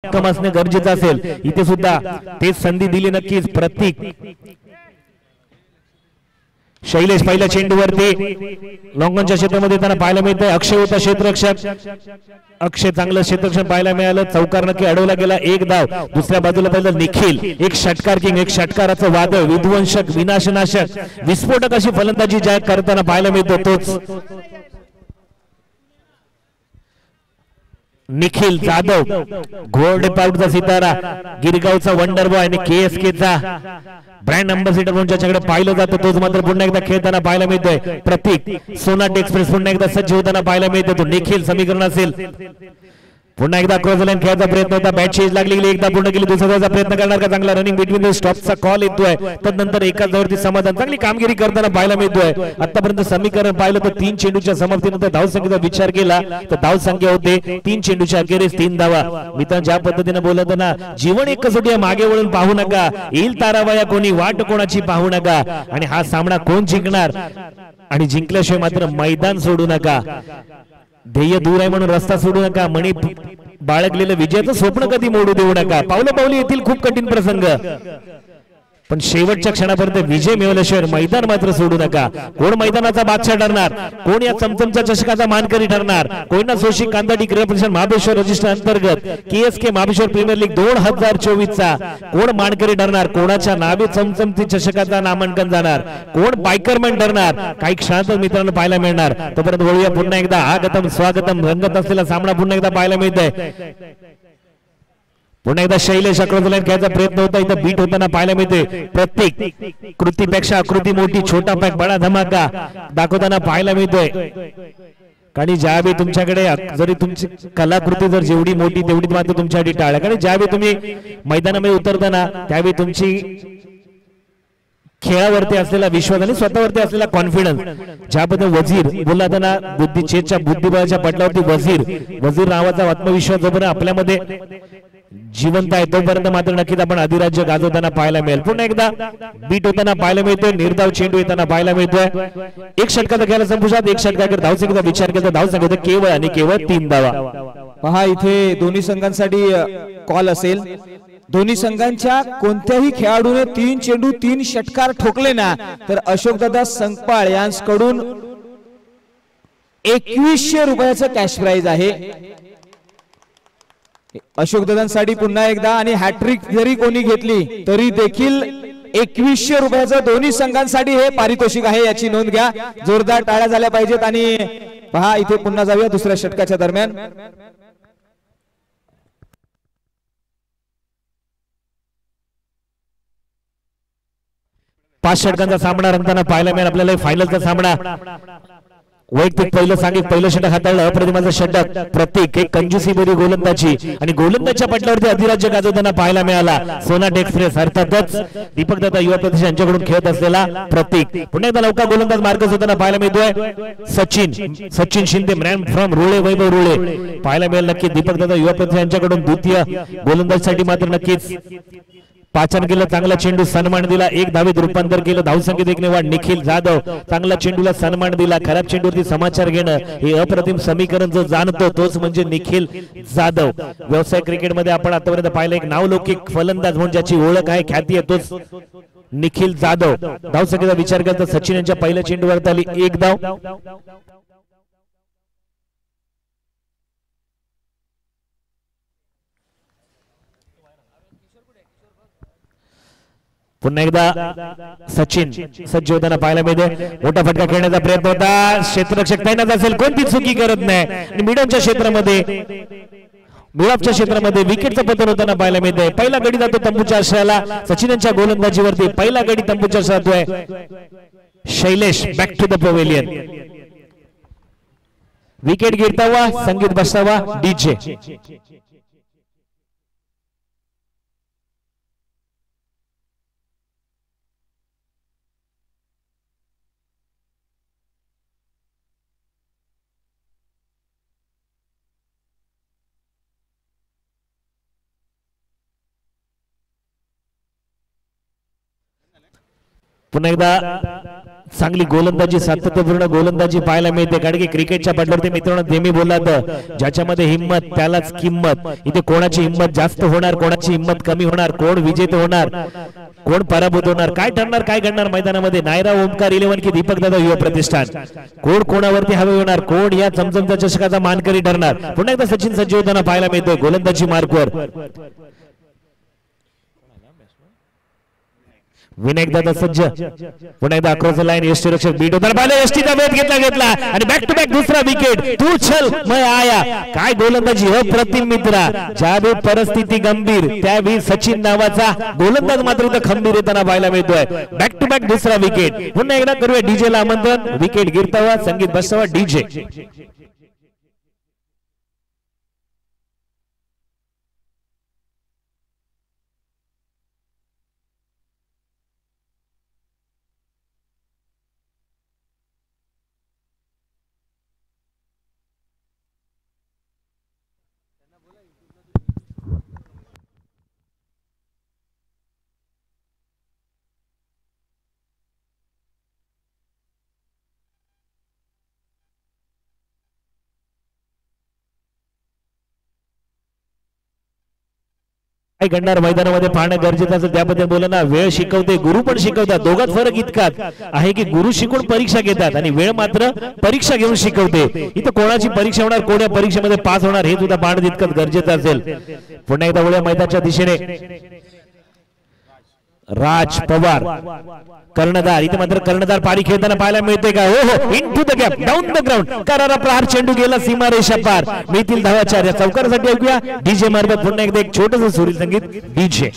कम असणे गरजेचं असेल. इथे सुद्धा तेच संधी दिली नक्कीच. प्रतीक शैलेश पहिल्या चेंडूवरती लॉंगॉनच्या क्षेत्रामध्ये त्यांना पाहायला मिळतंय. अक्षय होता क्षेत्ररक्षक. अक्षय चांगलं क्षेत्ररक्षण पाहायला मिळालं. चौकार नक्की अडवला गेला. एक धाव. दुसऱ्या बाजूला पहिलं निखिल. एक षटकार किंग, एक षटकाराचं वादळ, विध्वंसक, विनाशनाशक, विस्फोटक अशी फलंदाजी ज्या करताना पाहायला मिळतो तोच निखिल जाधव. घोरडे पाऊटचा सितारा, गिरगावचा वंडर बॉय आणि KSK चा ब्रँड अँबॅसिडर म्हणून ज्याच्याकडे पाहिलं जातं तोच मात्र पुन्हा एकदा खेळताना पाहायला मिळतोय. प्रतीक सोनाट एक्सप्रेस पुन्हा एकदा सज्ज होताना पाहायला मिळतोय. तो निखिल समीकरण असेल. पुन्हा एकदा क्रॉस लाईन खेळायचा प्रयत्न होता. बॅट चेंज लागली गेली. एकदा पूर्ण केली. दुसऱ्याचा प्रयत्न करणार का? चांगला रनिंग बिटवीन द स्टॉप्सचा कॉल येतोय. तदनंतर एकाच धावावरती समाधान. चांगली कामगिरी करताना पाहायला मिळतोय. आतापर्यंत समीकरण पाहिलं तर 3 चेंडूच्या समाप्तीनंतर धावसंख्येचा विचार केला तर धावसंख्या होते 3 चेंडूच्या अखेरीस 3 धावा. मित्रांनो ज्या पद्धतीने बोलत ना, जीवन एक कसोटी आहे, मागे वळून पाहू नका. येईल तारावाया कोणी, वाट कोणाची पाहू नका. आणि हा सामना कोण जिंकणार आणि जिंकल्याशिवाय मात्र मैदान सोडू नका. ध्येय दूर आहे म्हणून रस्ता सोडू नका. मणी बाळगलेलं विजयाचं स्वप्न कधी मोडू देऊ नका. पावलं पावली येतील खूप कठीण प्रसंग, पण शेवटच्या क्षणापर्यंत विजय मिळवल्याशिवाय मैदान मात्र सोडू नका. कोण मैदानाचा बादशाह ठरणार, कोण या चमचमच्या चषकाचा मानकरी ठरणार, कोयना सोशी कांदाडी क्रीडा परिषद महाबळेश्वर रजिस्टर अंतर्गत KSK महाबळेश्वर प्रीमियर लीग 2024 चा कोण मानकरी ठरणार, कोणाच्या नावे चमचमती चषकाचा नामांकन जाणार, कोण बायकरमॅन ठरणार, काही क्षणातच मित्रांनो पाहायला मिळणार. तोपर्यंत वळूया पुन्हा एकदा आगतम स्वागतम रंगत असलेला सामना पुन्हा एकदा पाहायला मिळतोय. पुन्हा एकदा शैलेश अक्रॉस खेळायचा प्रयत्न होता. इथं बीट होताना पाहायला मिळते. प्रत्येक कृतीपेक्षा आकृती मोठी, छोटा पॅक बडा धमाका दाखवताना पाहायला मिळतोय. कारण ज्यावेळी तुमच्याकडे जरी तुमची कलाकृती जर जेवढी मोठी तेवढी मात्र तुमच्यासाठी टाळ. कारण ज्यावेळी तुम्ही मैदानामध्ये उतरताना त्यावेळी तुमची खेळावरती असलेला विश्वास आणि स्वतःवरती असलेला कॉन्फिडन्स, ज्या पद्धतीने वजीर बोलताना बुद्धीचेच्या बुद्धिबळाच्या पटलावरती वजीर नावाचा आत्मविश्वास जोपर्यंत आपल्यामध्ये जिवंत आहे तोपर्यंत मात्र नक्कीच आपण अधिराज्य गाजवताना पाहायला मिळेल. पुन्हा एकदा बीट होताना पाहायला मिळतोय. निर्धाव चेंडू येताना पाहायला मिळतोय. एक षटकाचा खेळायला संपुष्टात, एक षटकाकडे धावसंख्येचा विचार केला, धावसंख्या केवळ आणि केवळ 3 धावा. पहा इथे दोन्ही संघांसाठी कॉल असेल. दोन्ही संघांच्या कोणत्याही खेळाडूने 3 चेंडू 3 षटकार ठोकले ना तर अशोकदादा संकपाळ यांच्याकडून 2100 रुपयाचं कॅश प्राइज आहे अशोकदादांसाठी पुन्हा एकदा. आणि हॅट्रिक जरी कोणी घेतली तरी देखील 2100 रुपयाचं दोन्ही संघांसाठी हे पारितोषिक आहे, याची नोंद घ्या. जोरदार टाळ्या झाल्या पाहिजेत. आणि पहा इथे पुन्हा जाऊया दुसऱ्या षटकाच्या दरम्यान. पाच षटकांचा सामना रंगताना पाहायला मिळेल आपल्याला. फायनलचा सामना वैयक्तिक पहिलं षटक हाताळलं. अप्रतिमाचं षटक प्रतीक, एक कंजूसी भरी गोलंदाजी आणि गोलंदाजच्या पटलावरती अधिराज्य गाजवताना पाहायला मिळाला. सोनाट एक्सप्रेस अर्थातच दीपक दत्ता युवा प्रतिष्ठान यांच्याकडून खेळत असलेला प्रतीक. पुन्हा एकदा लवकर गोलंदाज मार्गच होताना पाहायला मिळतोय. सचिन शिंदे मॅन फ्रॉम रुळे, वैभव रुळे पाहायला मिळेल नक्की. दीपक दत्ता युवा प्रतिष्ठान यांच्याकडून द्वितीय गोलंदाजसाठी मात्र नक्कीच पाचन केलं. चांगला चेंडू सन्मान दिला, 1 धावेत रूपांतर केलं. धावसंख्येत 1 ने वाढ. निखिल जाधव चांगला चेंडूला सन्मान दिला. खराब चेंडूवरती समाचार घेणं हे अप्रतिम समीकरण जो जाणतो तोच म्हणजे निखिल जाधव. व्यवसाय क्रिकेटमध्ये आपण आतापर्यंत पाहिलं एक नावलौकिक फलंदाज म्हणून ज्याची ओळख आहे, ख्याती आहे, तोच निखिल जाधव. धावसंख्येचा विचार करता सचिन यांच्या पहिल्या चेंडूवर आली 1 धाव. पुन्हा एकदा सचिन सज्ज होताना पाहायला मिळते. मोठा फटका खेळण्याचा प्रयत्न होता. क्षेत्ररक्षक तैनात असेल, कोणती चुकी करत नाही. आणि मिडलच्या क्षेत्रामध्ये मिडलच्या क्षेत्रामध्ये विकेटचं पतन होताना पाहायला मिळते. पहिला गडी जातो तंबूच्या आश्रयाला. सचिन यांच्या गोलंदाजीवरती पहिला गडी तंबूच्या आश्रयात जातोय. Shailesh back to the pavilion. Wicket गिरतावा, संगीत बसावा, डीजे. पुन्हा एकदा चांगली गोलंदाजी, सातत्यपूर्ण गोलंदाजी पाहायला मिळते. कारण की क्रिकेटच्या पडल्यावरती मित्रांनो नेहमी बोललात, ज्याच्यामध्ये हिंमत त्यालाच किंमत. इथे कोणाची हिंमत जास्त होणार, कोणाची हिंमत कमी होणार, कोण विजेते होणार, कोण पराभूत होणार, काय ठरणार, काय घडणार मैदानामध्ये. नायरा ओमकार 11 की दीपक दादा युवा प्रतिष्ठान, कोण कोणावरती हवे होणार, कोण या चमचमच्या चषकाचा मानकरी ठरणार. पुन्हा एकदा सचिन सज्ज होताना पाहायला मिळतोय गोलंदाजी मार्कवर. विनायक दादा सज्ज, पुन्हा एकदा अक्रॉस लाईन यष्टी रक्षक बीट होताना पाहिलं, यष्टीचा वेध घेतला आणि बॅक टू बॅक दुसरा विकेट. तू चल मैं आया. काय गोलंदाजी अप्रतिम मित्रा. ज्यावेळी परिस्थिती गंभीर त्यावेळी सचिन नावाचा गोलंदाज मात्र इथं खंबीर येताना पाहायला मिळतोय. बॅक टू बॅक दुसरा विकेट. पुन्हा एकदा करूया डीजे ला आमंत्रण. विकेट गिरतावा, संगीत बसवा डीजे. काय घडणार मैदानामध्ये पाहणं गरजेचं असेल, त्याबद्दल बोलणं. वेळ शिकवते, गुरु पण शिकवतात. दोघात फरक इतकाच आहे की गुरु शिकून परीक्षा घेतात आणि वेळ मात्र परीक्षा घेऊन शिकवते. इथं कोणाची परीक्षा होणार, कोण्या परीक्षेमध्ये पास होणार हे सुद्धा पाहणं तितकंच गरजेचं असेल. पुन्हा एकदा वळूया मैदानाच्या दिशेने. राज पवार कर्णधार, इथे मात्र कर्णधार पारी खेळताना पाहायला मिळते का. हो हो, into the gap, down the ground, करारा प्रहार, चेंडू गेला सीमारेषा पार. मिळतील धावाचार. या चौकारासाठी ऐकूया डीजे मार्फत पुन्हा एकदा एक छोटंसं सुरील संगीत डीजे.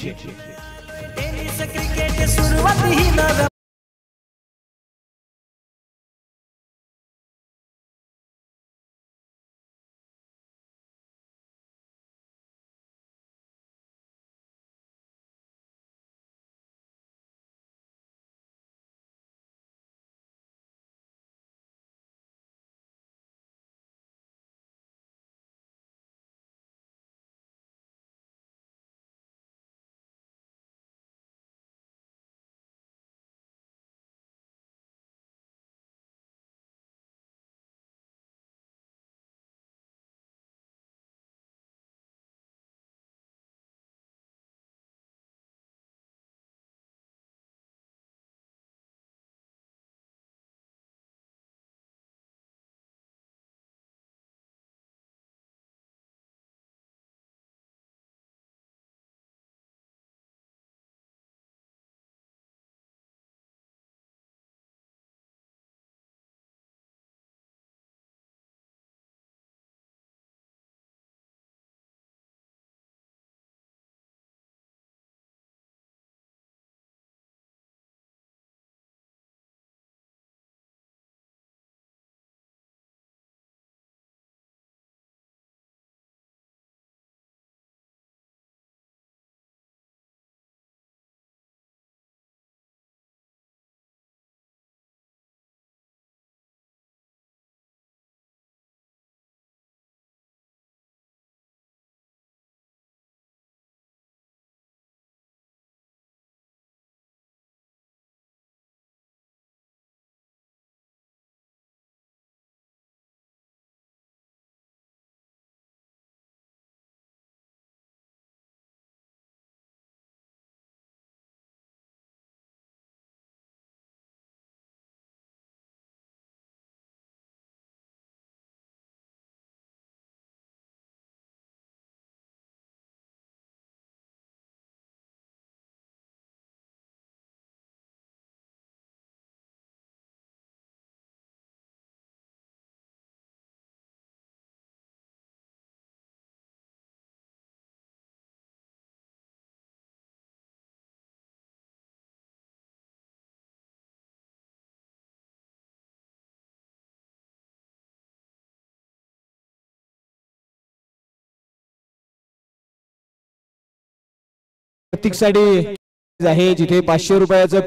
प्रत्येकसाठी आहे जिथे 500 रुपयाचं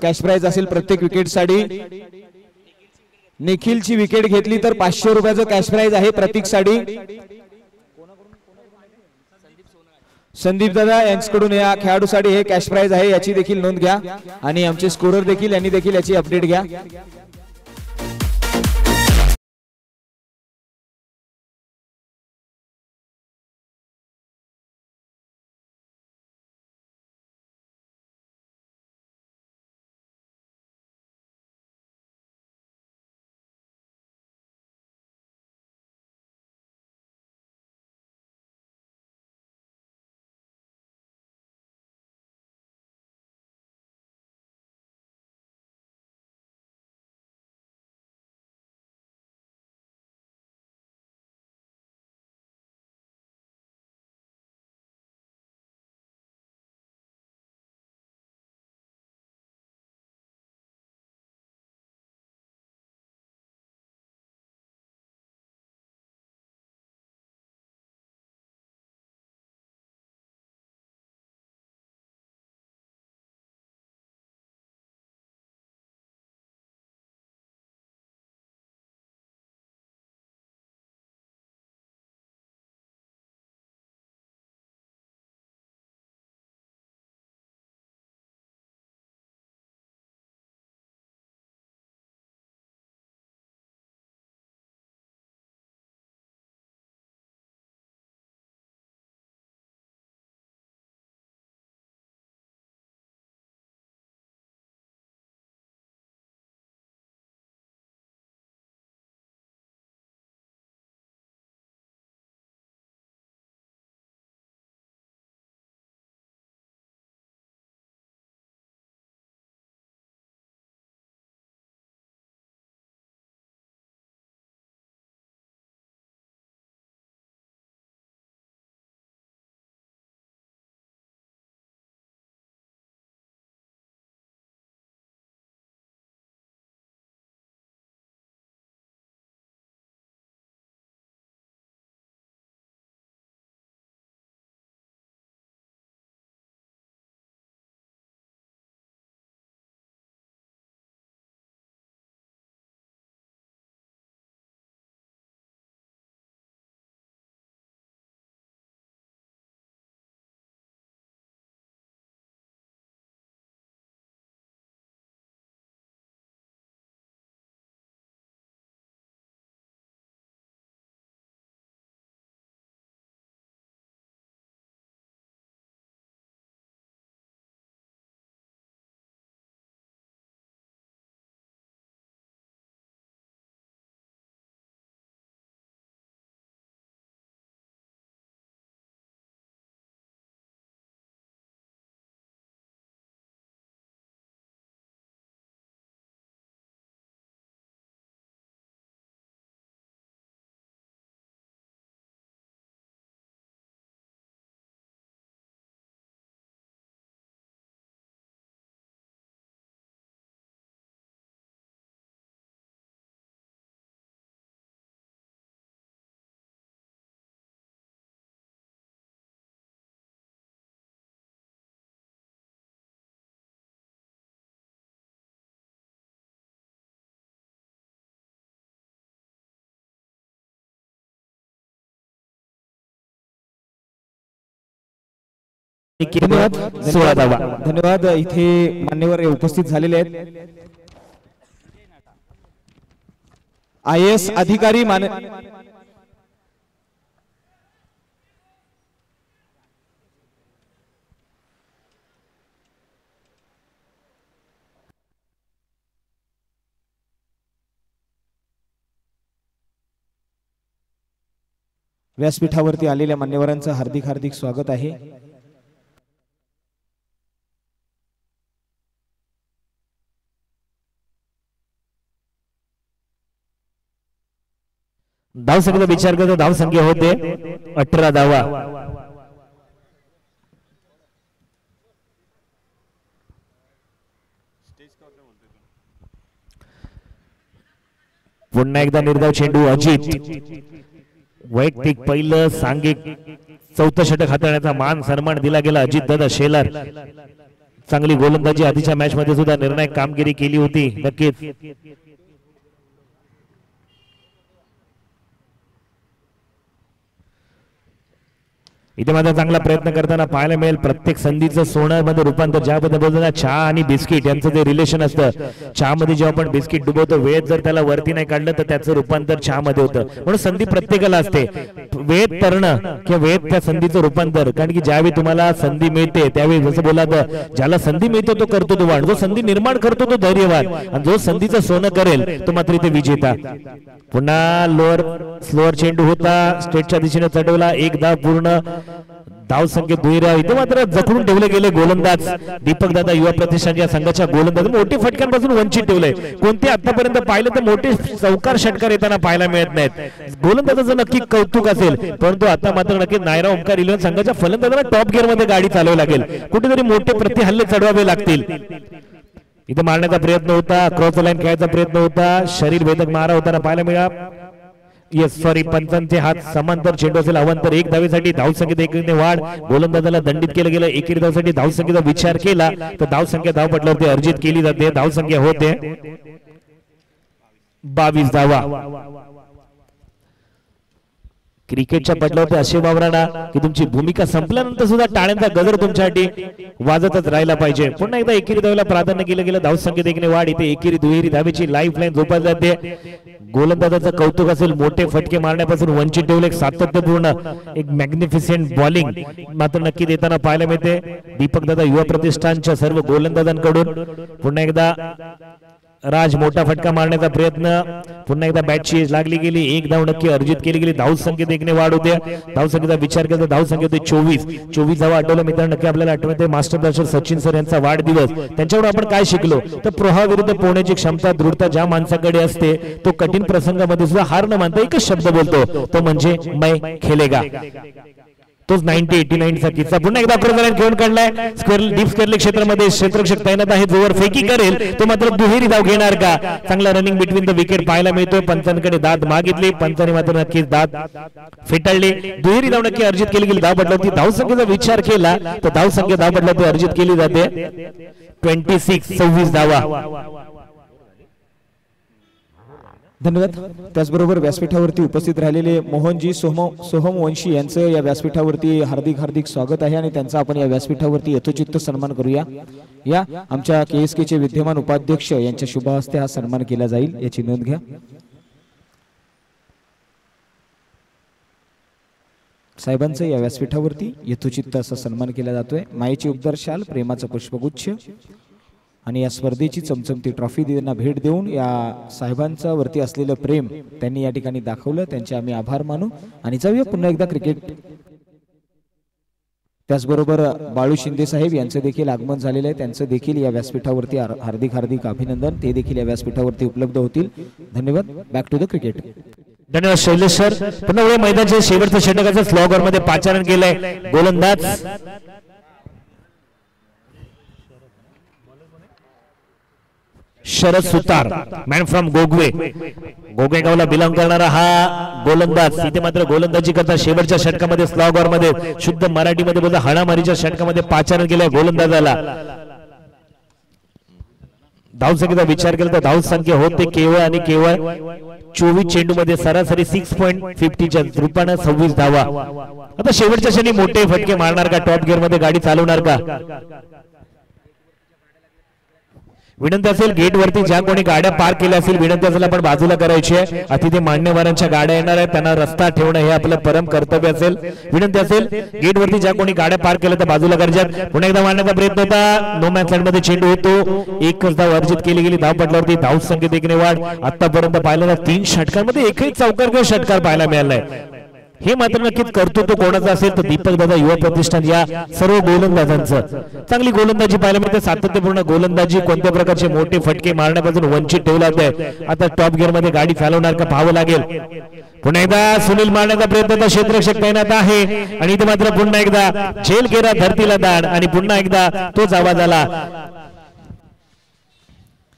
कॅश प्राइज असेल प्रत्येक विकेटसाठी. निखिलची विकेट घेतली तर 500 रुपयाचं कॅश प्राइज आहे प्रत्येकसाठी. संदीप दादा यांच्याकडून या खेळाडूसाठी हे कॅश प्राइज आहे, याची देखील नोंद घ्या आणि आमचे स्कोरर देखील यांनी देखील याची अपडेट घ्या. धन्यवाद. 16 धावा. धन्यवाद. इथे मान्यवर उपस्थित झालेले आहेत. IAS अधिकारी व्यासपीठावरती आलेल्या मान्यवरांचं हार्दिक हार्दिक स्वागत आहे. धाव संख्येचा विचार करता धाव संख्या होते 18 धावा. पुन्हा एकदा निर्धाव चेंडू अजित. वैयक्तिक पहिलं सांघिक चौथं षटक हाताळण्याचा मान सन्मान दिला गेला अजित दादा शेलार. चांगली गोलंदाजी आधीच्या मॅच मध्ये सुद्धा निर्णायक कामगिरी केली होती. नक्कीच इथे मात्र चांगला प्रयत्न करताना पाहायला मिळेल. प्रत्येक संधीचं सोन्यामध्ये रूपांतर, ज्याबद्दल बोलताना चहा आणि बिस्किट यांचं जे रिलेशन असतं, चहामध्ये जेव्हा आपण बिस्किट डुबवतो वेळेत जर त्याला वरती नाही काढलं तर त्याचं रूपांतर चहामध्ये होतं. म्हणून संधी प्रत्येकाला असते, वेळेत तरणं किंवा वेळेत त्या संधीचं रूपांतर. कारण की ज्यावेळी तुम्हाला संधी मिळते त्यावेळी जसं बोला ज्याला संधी मिळतो तो करतो तो वाण, जो संधी निर्माण करतो तो धैर्यवान, आणि जो संधीचं सोनं करेल तो मात्र इथे विजेता. पुन्हा स्लोअर चेंडू होता, स्ट्रेटच्या दिशेने चढवला, एकदा पूर्ण धाव संख्येत दुहेरी. इथे मात्र जखडून ठेवले गेले गोलंदाज दीपक दादा युवा प्रतिष्ठान या संघाच्या गोलंदाज. मोठे फटक्यांपासून वंचित ठेवले. कोणते आतापर्यंत पाहिलं तर मोठे चौकार षटकार येताना पाहायला मिळत नाहीत. गोलंदाजाचं नक्की कौतुक असेल, परंतु आता मात्र नक्की नायरा ओमकार इलेव्हन संघाच्या फलंदाजांना टॉप गिअर मध्ये गाडी चालवावी लागेल. कुठेतरी मोठे प्रतिहल्ले चढवावे लागतील. इथे मारण्याचा प्रयत्न होता, क्रॉस लाईन खेळायचा प्रयत्न होता, शरीर भेदक मारा होताना पाहायला मिळाला. पंचांचे हात समांतर चेंडू असेल अवांतर. एक धावेसाठी धावसंख्येत एकने वाढ. गोलंदाजाला दंडित केलं गेलं. एकेरी धावसाठी धावसंख्येचा विचार केला तर धावसंख्या धावपटल्यावरती अर्जित केली जाते. धावसंख्या होते 22 धावा. क्रिकेटच्या पटलावरती असे वावराना की तुमची भूमिका संपल्यानंतर सुद्धा टाळ्यांचा गजर तुमच्यासाठी वाजतच राहिला पाहिजे. पुन्हा एकदा एकेरी धावेला प्राधान्य केलं गेलं. धावसंख्येत एकने वाढ. इथे एकेरी दुहेरी धावेची लाईफ लाईन जोपासली जाते. गोलंदाजाचं कौतुक असेल, मोठे फटके मारण्यापासून वंचित ठेवले. एक सातत्यपूर्ण एक मॅग्निफिसेंट बॉलिंग मात्र नक्की देताना पाहायला मिळते दीपक दादा युवा प्रतिष्ठानच्या सर्व गोलंदाजांकडून. पुन्हा एकदा राज मोठा फटका मारण्याचा प्रयत्न. पुन्हा एकदा बॅटची लागली गेली. एक धाव नक्की अर्जित केली गेली. धाव संख्येत एकने वाढ होते. धाव संख्येचा विचार केला तर धाव संख्येत 24 धावा. आठवलं मित्रांनो, नक्की आपल्याला आठवते मास्टर ब्लास्टर सचिन सर यांचा वाढदिवस. त्यांच्याकडून आपण काय शिकलो तर प्रवाहाविरुद्ध पोहण्याची क्षमता, दृढता ज्या माणसाकडे असते तो कठीण प्रसंगामध्ये सुद्धा हार न मानता एकच शब्द बोलतो, तो म्हणजे मैं खेलेगा. तोच 90-89 चा किस्सा. पुन्हा एकदा क्रॉस घेऊन काढलाय. डीप स्क्वेअर क्षेत्रामध्ये क्षेत्ररक्षक तैनात आहे. जोवर फेकी करेल तो मात्र दुहेरी धाव घेणार का? चांगला रनिंग बिटवीन द विकेट पाहायला मिळतोय. पंचांकडे दाद मागितली, पंचांनी मात्र नक्कीच दाद फेटाळली. दुहेरी धाव नक्की अर्जित केली गेली. धाव पटलावरती धाव संख्येचा विचार केला तर धाव संख्या धाव पटलावरती अर्जित केली जाते 26 धावा. धन्यवाद. त्याचबरोबर व्यासपीठावरती उपस्थित राहिलेले मोहनजी सोहमवंशी यांचं या व्यासपीठावरती हार्दिक स्वागत आहे आणि त्यांचा आपण या व्यासपीठावरती यथोचित सन्मान करूया. या आमच्या KSK चे विद्यमान उपाध्यक्ष यांच्या शुभ हस्ते हा सन्मान केला जाईल, याची नोंद घ्या. साहेबांचं या व्यासपीठावरती यथोचित असा सन्मान केला जातोय. मायेची उबदार शाल, प्रेमाचा पुष्पगुच्छ आणि या स्पर्धेची चमचमती ट्रॉफी त्यांना भेट देऊन या साहेबांचा वरती असलेलं प्रेम त्यांनी या ठिकाणी दाखवलं. त्यांचे आम्ही आभार मानू आणि जाऊया पुन्हा एकदा क्रिकेट. त्याचबरोबर बाळू शिंदे साहेब यांचं देखील आगमन झालेलं आहे. त्यांचं देखील या व्यासपीठावरती हार्दिक अभिनंदन. ते देखील या व्यासपीठावरती उपलब्ध होतील. धन्यवाद. Back to the cricket. धन्यवाद शैलेश सर. पुन्हा मैदानाच्या शेवटच्या षटकाच्या स्लॉगर मध्ये पाचारण केलंय गोलंदाज शरद सुतार, मॅन फ्रॉम गोगवेगावला बिलॉंग करणारा हा गोलंदाज. इथे मात्र गोलंदाजी करता शेवटच्या षटकामध्ये स्लॉगर मध्ये शुद्ध मराठीमध्ये बोलता हाणामारीच्या षटकामध्ये पाचारण केलंय गोलंदाजाला. धावसंख्येचा विचार केला तर धावसंख्या होते केवळ आणि केवळ 24 चेंडू मध्ये सरासरी 6.50च्या रूपाने 26 धावा. आता शेवटच्या क्षणी मोठे फटके मारणार का? टॉप गिअर मध्ये गाडी चालवणार का? विनंती असेल गेट वरती ज्या कोणी गाड्या पार्क केल्या असतील विनंती असेल आपण बाजूला करायची आहे. अतिथी मान्यवरांच्या गाड्या येणार आहेत, त्यांना रस्ता ठेवणं हे आपलं परम कर्तव्य असेल. विनंती असेल गेट वरती ज्या कोणी गाड्या पार्क केल्या तर बाजूला करायच्या. पुन्हा एकदा मारण्याचा प्रयत्न होता. नो मॅन साइड मध्ये चेंडू होतो. एकच धाव अर्जित केली गेली. धाव पटलावरती धाव संख्येत एकने वाढ. आतापर्यंत पाहिलेल्या 3 षटकांमध्ये एकही चौकार किंवा षटकार पाहायला मिळालाय. हे मात्र नक्कीच कर्तृत्व कोणाचं असेल तर दीपक दादा युवा प्रतिष्ठान या सर्व गोलंदाजांचं. चांगली गोलंदाजी पाहायला मिळते, सातत्यपूर्ण गोलंदाजी. कोणत्या प्रकारचे मोठे फटके मारण्यापासून वंचित ठेवला जाते. आता टॉप गिअर मध्ये गाडी चालवणार का पाहावं लागेल. पुन्हा एकदा सुनील मारण्याचा प्रयत्न, क्षेत्ररक्षक तैनात आहे आणि इथे मात्र पुन्हा एकदा झेल केला धरतीला दाड आणि पुन्हा एकदा तोच आवाज आला.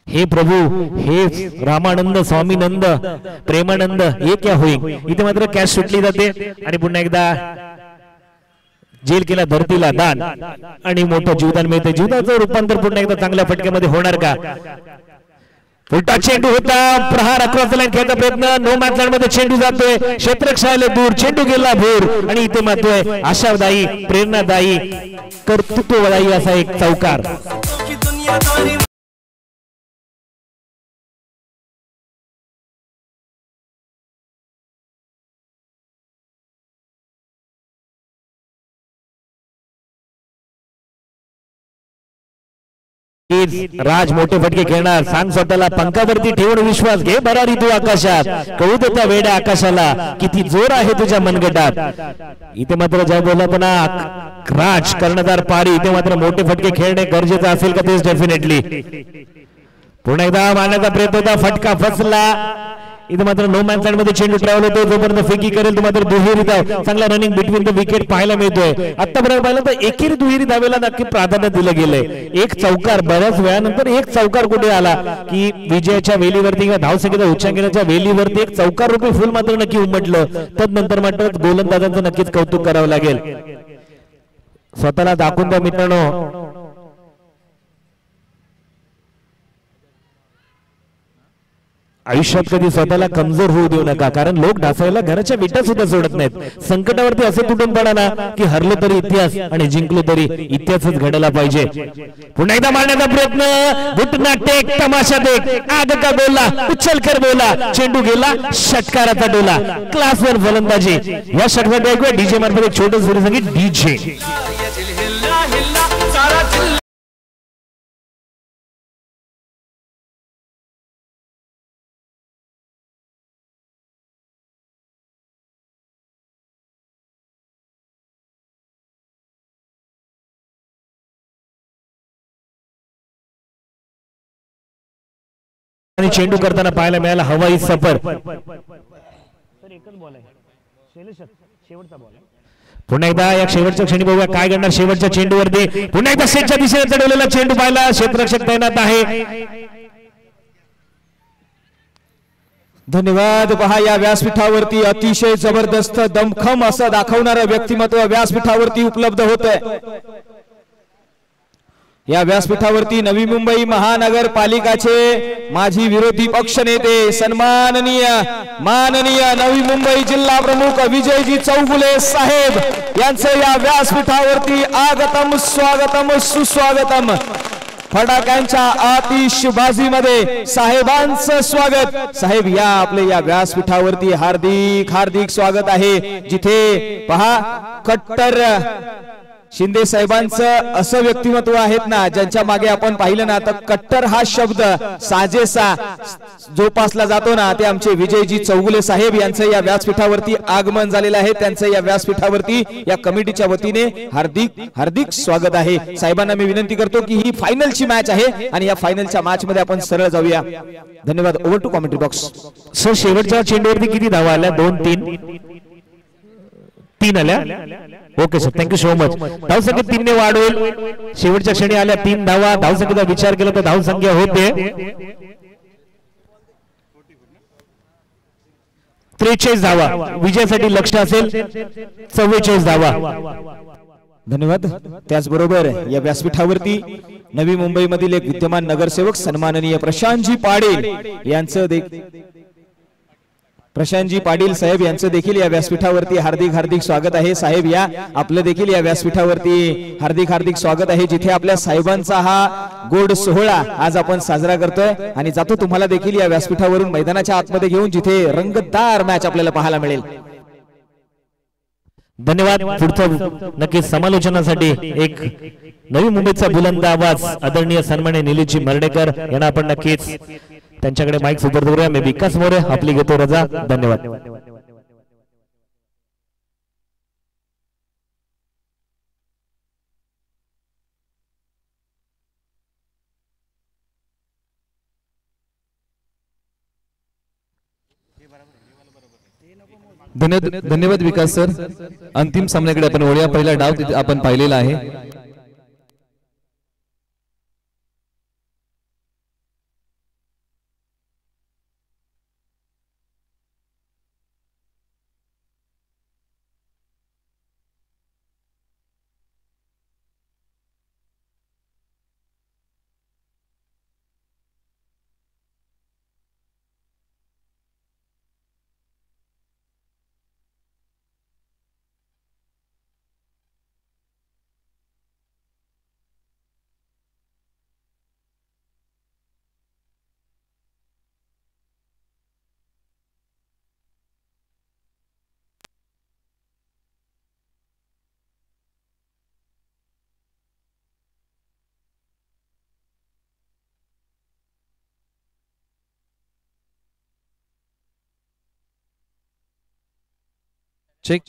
हे प्रभू, हे रामानंद, स्वामीनंद, प्रेमानंद, हे क्या होईल. इथे मात्र कॅच सुटली जाते आणि पुन्हा एकदा जेल केला धरतीला दान आणि मोठं जीवदान मिळते. जीवदाचं रूपांतर पुन्हा एकदा चांगल्या फटक्यामध्ये होणार का? उलटा चेंडू होता, प्रहार अक्रॉस लाईन खेळायचा प्रयत्न, नो मॅच लाईन मध्ये चेंडू जातोय, क्षेत्ररक्षणाला दूर, चेंडू गेला भूर आणि इथे मात्र आशादायी, प्रेरणादायी, कर्तृत्वदायी असा एक चौकार. राज मोठे फटके खेळणार, सांग स्वतःला पंखावरती ठेवून विश्वास घे भरारी तू आकाशात, कळू दे त्या वेड्या आकाशाला किती जोर आहे तुझ्या मनगटात. इथे मात्र जय बोला पण राज कर्णधार पारी, इथे मात्र मोठे फटके खेळणे गरजेचं असेल का तेच डेफिनेटली. पुन्हा एकदा मारण्याचा प्रयत्न होता, फटका फसला. इथे मात्र नो मॅन साइड मध्ये चेंडू ट्रॅव्हल होतो, जोपर्यंत फेकी करेल तो मात्र दुहेरी धाव, चांगला रनिंग बिटवीन द विकेट पाहायला मिळतोय. आतापर्यंत पाहिलं तर एकेरी दुहेरी धावेला नक्की प्राधान्य दिलं गेलंय. एक चौकार, बऱ्याच वेळानंतर एक चौकार कुठे आला की विजयाच्या वेलीवरती किंवा धावसंख्येच्या उच्चांकनाच्या वेलीवरती एक चौकार रूपी फुल मात्र नक्की उमटलं. तदनंतर मात्र गोलंदाजांचं नक्कीच कौतुक करावं लागेल. स्वतःला दाखवून द्या मित्रांनो, आयुष्यात कधी स्वतःला कमजोर होऊ देऊ नका, कारण लोक ढासळायला घराच्या विटा सुद्धा सोडत नाहीत. संकटावरती असे तुटून पडा ना की हरलो तरी इतिहास आणि जिंकलो तरी इतिहासच घडायला पाहिजे. पुन्हा एकदा मारण्याचा प्रयत्न, घुटना टेक, तमाशा देख, आग का बोला, उछल कर बोला, चेंडू गेला, षटकाराचा डोला. क्लासवर फलंदाजी. या षटकात ऐकूया डीजे मार्फत एक छोटं सुरू संगीत डीजे. आणि चेंडू करताना पाहायला मिळाला हवाई सफर. पुन्हा एकदा या शेवटच्या क्षणी बघूया काय करणार शेवटच्या चेंडूवरती. पुन्हा एकदा सेटच्या दिशेने चढवलेला चेंडू पाहिला, क्षेत्ररक्षक तैनात आहे. धन्यवाद. पहा या व्यासपीठावरती अतिशय जबरदस्त दमखम असं दाखवणारं व्यक्तिमत्व व्यासपीठावरती उपलब्ध होतंय. या व्यासपीठावरती नवी मुंबई महानगरपालिकाचे माजी विरोधी पक्ष नेते सन्माननीय माननीय नवी मुंबई जिल्हा प्रमुख विजयजी चौगुले साहेब यांचे या व्यासपीठावरती आगतम स्वागतम सुस्वागतम. फटाक्यांच्या आतिषबाजीमध्ये साहेबांचं स्वागत. साहेब या आपले या व्यासपीठावरती हार्दिक हार्दिक स्वागत आहे. जिथे पहा कट्टर शिंदे साहेबांचं असं व्यक्तिमत्व आहेत ना ज्यांच्या मागे आपण पाहिलं ना तर कट्टर हा शब्द साजेसा जोपासला जातो ना, ते आमचे विजयजी चौगुले साहेब यांचं या व्यासपीठावरती आगमन झालेलं आहे. त्यांचं या व्यासपीठावरती या कमिटीच्या वतीने हार्दिक हार्दिक स्वागत आहे. साहेबांना मी विनंती करतो की ही फायनलची मॅच आहे आणि या फायनलच्या मॅच मध्ये आपण सरळ जाऊया. धन्यवाद. Over to commentary box. Sir शेवटच्या चेंडूवरती किती धावा आल्या? 2-3 आल्या. Okay sir, thank you so much. धावसंख्या 3 ने वाढवेल. शेवटच्या क्षणी आल्या 3 धावा. धावसंख्येचा विचार केला तर धावसंख्या होते 43 धावा. विजयासाठी लक्ष असेल 44 धावा. धन्यवाद. त्याचबरोबर या व्यासपीठावरती नवी मुंबई मधील एक विद्यमान नगरसेवक सन्माननीय प्रशांतजी पाटील यांचं प्रशांतजी पाटील साहेब यांचं देखील या व्यासपीठावरती हार्दिक हार्दिक स्वागत आहे. साहेब या आपलं देखील या व्यासपीठावरती हार्दिक हार्दिक स्वागत आहे. जिथे आपल्या साहेबांचा हा गोड सोहळा आज आपण साजरा करतोय आणि जातो तुम्हाला देखील या व्यासपीठावरून मैदानाच्या आतमध्ये घेऊन जिथे रंगतदार मॅच आपल्याला पाहायला मिळेल. धन्यवाद. पुढचं नक्की समालोचनासाठी एक नवी मुंबईचा बुलंद आवाज आदरणीय सन्माननीय निलेशजी मर्डेकर यांना आपण नक्कीच त्यांच्याकडे माईक सुपूर्द करूया. मी विकास मोरे आपली घेतो रजा. धन्यवाद. धन्यवाद विकास सर. अंतिम सामन्याकडे आपण वळूया. पहिला डाव तिथे आपण पाहिलेला आहे. चेक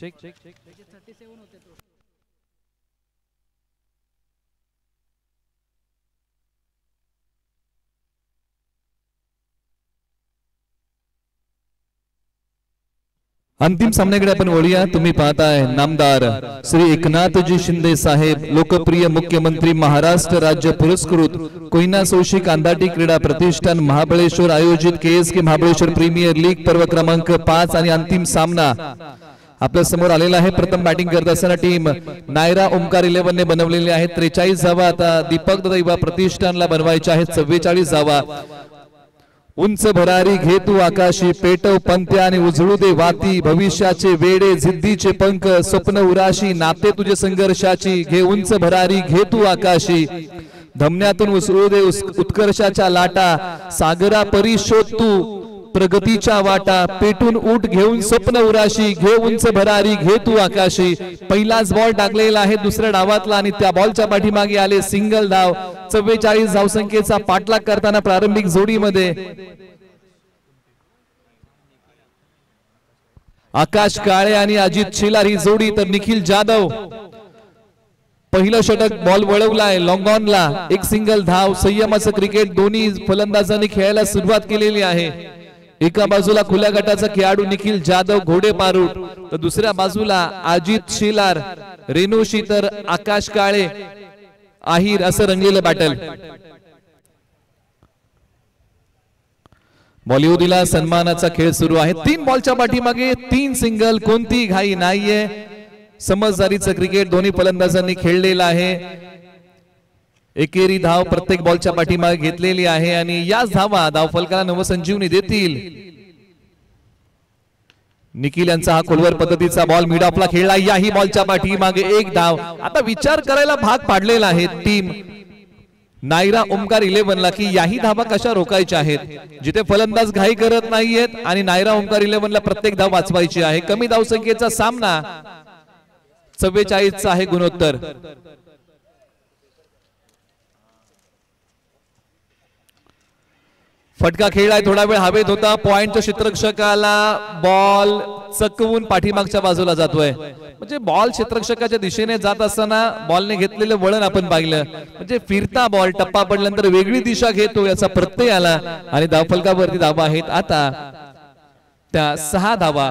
अंतिम सामन्याकडे आपण वळूया। तुम्ही पाहताय नामदार श्री एकनाथजी शिंदे साहेब लोकप्रिय मुख्यमंत्री महाराष्ट्र राज्य पुरस्कृत कोयना सोशी कांदाटी क्रीडा प्रतिष्ठान महाबळेश्वर आयोजित KSK महाबळेश्वर प्रीमियर लीग पर्व क्रमांक 5 आणि अंतिम सामना आपल्या समोर आलेला आहे। प्रथम बॅटिंग करत असताना टीम नायरा ओमकार 11 ने बनवलेली आहे 43 धावा। आता दीपक दैवा प्रतिष्ठानला बनवायच्या आहेत 44 धावा। उंच भरारी घे तू आकाशी पेटव पंत्या आणि उजळू दे वाती भविष्याचे वेडे जिद्दीचे पंख स्वप्न उराशी नाते तुझे संघर्षाची घे उंच भरारी घे तू आकाशी धमन्यातून उसळू दे उत्कर्षाच्या लाटा सागरा परी शोध तू प्रगतीच्या वाटा पेटून उठ घेऊन स्वप्न उराशी घे उंच भरारी घे तू आकाशी। पहिलाच बॉल टाकलेला आहे दुसऱ्या डावातला आणि त्या बॉलच्या पाठीमागे आले सिंगल धाव। 44 धावसंख्येचा पाठलाग करताना प्रारंभिक जोडीमध्ये आकाश काळे आणि अजित शेलार ही जोडी, तर निखिल जाधव पहिलं षटक बॉल वळवलाय लॉंग ऑनला एक सिंगल धाव। संयमाचं क्रिकेट दोन्ही फलंदाजांनी खेळायला सुरुवात केलेली आहे। एका बाजूला खुल्या गटाचा खेळाडू निखिल जाधव घोडे पारूट, तर दुसऱ्या बाजूला अजित शेलार रेणुशी तर आकाश काळे आहिर असं रंगलेलं बॅटल। बॉलिवूडला सन्मानाचा खेळ सुरू आहे। 3 बॉलच्या पाठीमागे 3 सिंगल, कोणती घाई नाहीये। समजदारीचं क्रिकेट दोन्ही फलंदाजांनी खेळलेलं आहे। एकेरी धाव प्रत्येक बॉलच्या पाठीमागे घेतलेली आहे आणि याच धावा धावफलकाला नवसंजीवनी देतील। निखिल यांचा हा खोलवर पद्धतीचा बॉल मिड ऑफला खेळला, याही बॉलच्या पाठीमागे 1 धाव। आता विचार करायला भाग पाडलेला आहे टीम नायरा ओमकार 11ला की याही धावा कशा रोखायच्या आहेत, जिथे फलंदाज घाई करत नाहीयेत आणि नायरा ओमकार 11ला प्रत्येक धाव वाचवायची आहे। कमी धावसंख्येचा सामना 44चा आहे गुणोत्तर। फटका खेळलाय, थोडा वेळ हवेत होता, पॉइंटच्या क्षेत्ररक्षकाला बॉल चकवून पाठीमागच्या बाजूला जातोय। म्हणजे बॉल क्षेत्ररक्षकाच्या दिशेने जात असताना बॉलने घेतलेलं वळण आपण पाहिलं, म्हणजे फिरता बॉल टप्पा पडल्यानंतर वेगळी दिशा घेतो याचा प्रत्यय आला आणि धावफलकावरती धावा आहेत आता त्या 6 धावा।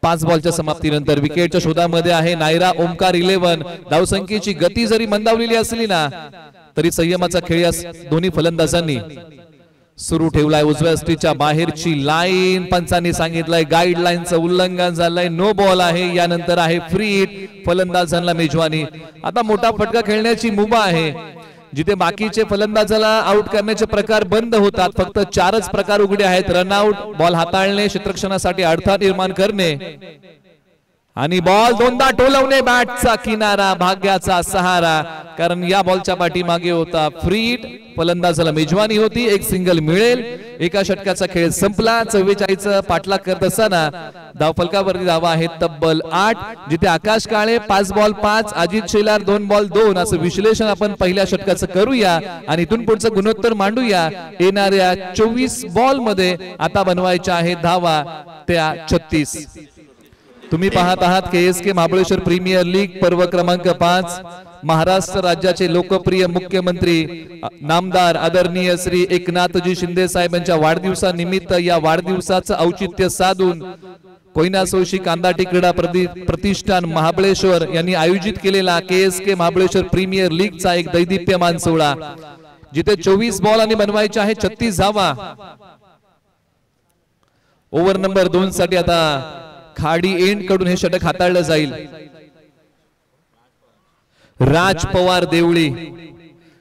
5 बॉलच्या समाप्तीनंतर विकेटच्या शोधामध्ये आहे नायरा ओमकार 11। धावसंख्येची गती जरी मंदावलेली असली ना तरी संयमाचा खेळ या दोन्ही फलंदाजांनी सुरू ठेवलाय। उजव्या स्टीच्या बाहेरची लाईन पंचांनी सांगितलंय गाईडलाईनचं उल्लंघन झालंय, नो बॉल आहे। यानंतर आहे फ्री हिट, फलंदाजांना मेजवानी। आता मोठा फटका खेळण्याची मुभा आहे, जिथे बाकीचे फलंदाजाला आउट करण्याचे प्रकार बंद होतात, फक्त 4च प्रकार उघडे आहेत। रनआउट, बॉल हाताळणे, क्षेत्ररक्षणासाठी अडथळा निर्माण करणे आणि बॉल दोनदा टोलवणे, बॅटचा किनारा भाग्याचा सहारा, कारण या बॉलच्या पाठीमागे होता फ्री हिट, फलंदाजाला मेजवानी होती, 1 सिंगल मिळेल। एका षटकाचा खेळ संपला। 44 पाठलाग करत असताना धावफलकावरती धावा आहेत तब्बल 8, जिथे आकाश काळे 5 बॉल 5, अजित शेलार 2 बॉल 2 असं विश्लेषण आपण पहिल्या षटकाचं करूया आणि इथून पुढचं गुणोत्तर मांडूया। येणाऱ्या 24 बॉल मध्ये आता बनवायच्या आहेत धावा त्या 36। तुम्ही पाहत आहात KSK महाबळेश्वर प्रीमियर लीग पर्व क्रमांक 5। महाराष्ट्र राज्याचे लोकप्रिय मुख्यमंत्री नामदार आदरणीय श्री एकनाथजी शिंदे साहेब यांच्या वाढदिवसानिमित्त या वाढदिवसाचं औचित्य साधून कोयना सोशी कांदाटी क्रीडा प्रतिष्ठान महाबळेश्वर यांनी आयोजित केलेला KSK महाबळेश्वर प्रीमियर लीगचा एक दैदिप्यमान सोहळा, जिथे 24 बॉल आणि बनवायचे आहे 36 धावा। ओव्हर नंबर 2 साठी आता खाडी एंड कडून हे षटक हाताळलं जाईल। राज पवार देवळी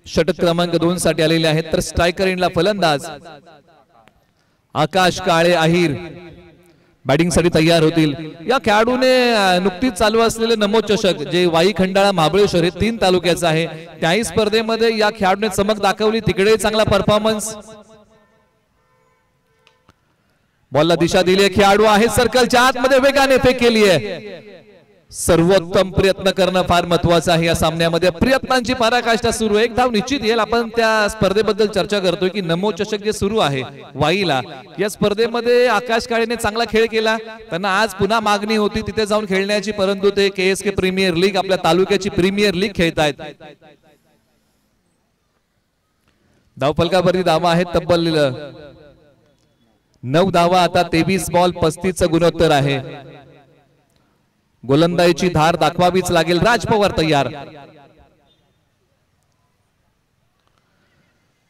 षटक क्रमांक 2 साठी आलेले आहेत, तर स्ट्रायकर एंडला फलंदाज आकाश काळे आहिर बॅटिंग साठी तयार होतील। या खेळाडूने नुकतीच चालू असलेले नमो चषक जे वाई खंडाळा महाबळेश्वर हे 3 तालुक्याचं आहे, त्याही स्पर्धेमध्ये या खेळाडूने चमक दाखवली, तिकडे चांगला परफॉर्मन्स। बॉलला दिशा दिली, खेळाडू आहे सर्कलच्या आतमध्ये वेगाने फेक केली आहे, सर्वोत्तम प्रयत्न करणं फार महत्वाचं आहे या सामन्यामध्ये. प्रयत्नांची पराकाष्ठा सुरू आहे. एक धाव निश्चित येईल. आपण त्या स्पर्धेबद्दल चर्चा करतोय की नमो चषक जे सुरू आहे वाईला, या स्पर्धेमध्ये आकाश काळेने चांगला खेळ केला. त्यांना आज पुन्हा मागणी होती तिथे जाऊन खेळण्याची, परंतु ते KSK प्रीमियर लीग आपल्या तालुक्याची प्रीमियर लीग खेळतायत. धावफलकावरती धावा आहेत तब्बल 9 धावा. आता 23 बॉल 35 गुणोत्तर आहे. गोलंदाजीची धार दाखवावीच लागेल. राज पवार तयार.